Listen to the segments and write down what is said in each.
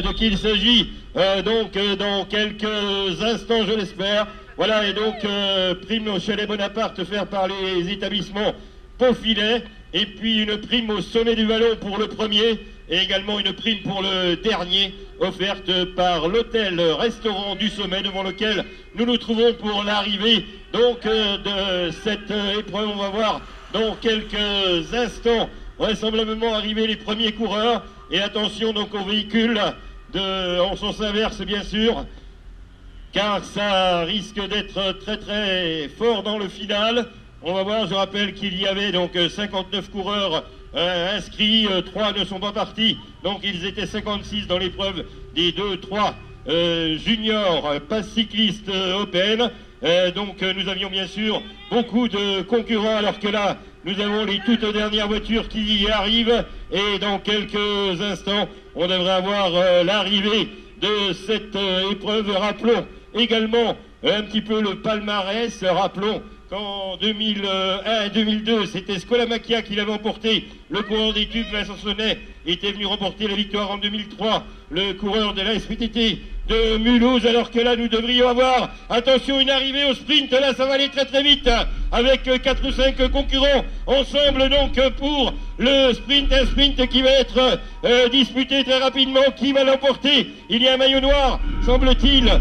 De qui il s'agit dans quelques instants, je l'espère. Voilà, et donc prime au Chalet Bonaparte offert par les établissements Paufilet, et puis une prime au sommet du vallon pour le premier, et également une prime pour le dernier, offerte par l'hôtel-restaurant du sommet, devant lequel nous nous trouvons pour l'arrivée donc de cette épreuve. On va voir dans quelques instants vraisemblablement arriver les premiers coureurs, et attention donc au véhicule en sens inverse bien sûr, car ça risque d'être très très fort dans le final. On va voir, je rappelle qu'il y avait donc 59 coureurs inscrits, 3 ne sont pas partis, donc ils étaient 56 dans l'épreuve des 2-3 juniors, pas cyclistes Open. Donc nous avions bien sûr beaucoup de concurrents, alors que là nous avons les toutes dernières voitures qui y arrivent, et dans quelques instants on devrait avoir l'arrivée de cette épreuve. Rappelons également un petit peu le palmarès. Rappelons qu'en 2001 et 2002, c'était Scolamacchia qui l'avait emporté. Le coureur des tubes, Vincent Sonnet, était venu remporter la victoire en 2003. Le coureur de la SPTT de Mulhouse, alors que là nous devrions avoir, attention, une arrivée au sprint. Là ça va aller très très vite, avec 4 ou 5 concurrents ensemble donc pour le sprint, un sprint qui va être disputé très rapidement. Qui va l'emporter? Il y a un maillot noir, semble-t-il,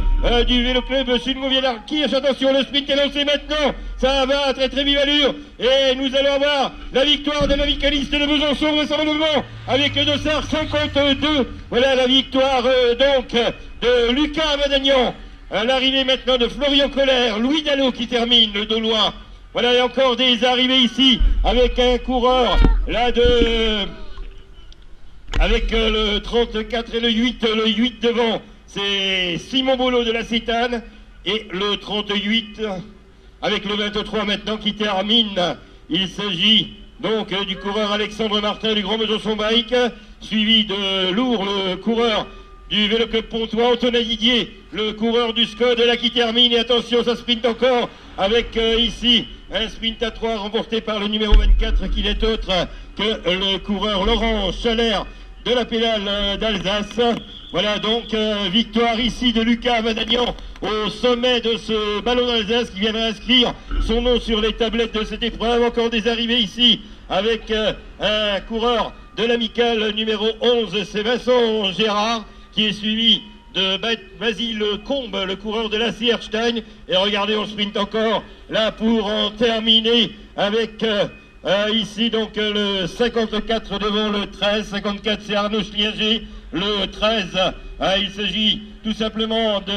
du vélo club Sud-Movier-Kirch. Attention, le sprint est lancé maintenant, ça va à très très vive allure, et nous allons avoir la victoire de l'amicaliste de Besançon, vraisemblablement avec le dossard 52. Voilà la victoire donc de Lucas Madagnan. L'arrivée maintenant de Florian Colère, Louis Dallot qui termine, le Dolois. Voilà, il y a encore des arrivées ici avec un coureur là avec le 34 et le 8 devant, c'est Simon Bolo de la Cétane, et le 38 avec le 23 maintenant qui termine. Il s'agit donc du coureur Alexandre Martin du Grand Besançon Bike, suivi de Lourd, le coureur du Vélo Club Pontois, Antonin Didier, le coureur du SCOD là qui termine. Et attention, ça sprint encore avec ici un sprint à 3 remporté par le numéro 24, qui n'est autre que le coureur Laurent Chalère de la pédale d'Alsace. Voilà donc victoire ici de Lucas Madagnan au sommet de ce ballon d'Alsace, qui viendra inscrire son nom sur les tablettes de cette épreuve. Encore des arrivées ici avec un coureur de l'amicale numéro 11, c'est Vincent Gérard, qui est suivi de Basile Combe, le coureur de la Sierstein. Et regardez, on sprint encore là pour en terminer avec ici donc le 54 devant le 13. 54 c'est Arnaud Schlinger. Le 13, il s'agit tout simplement de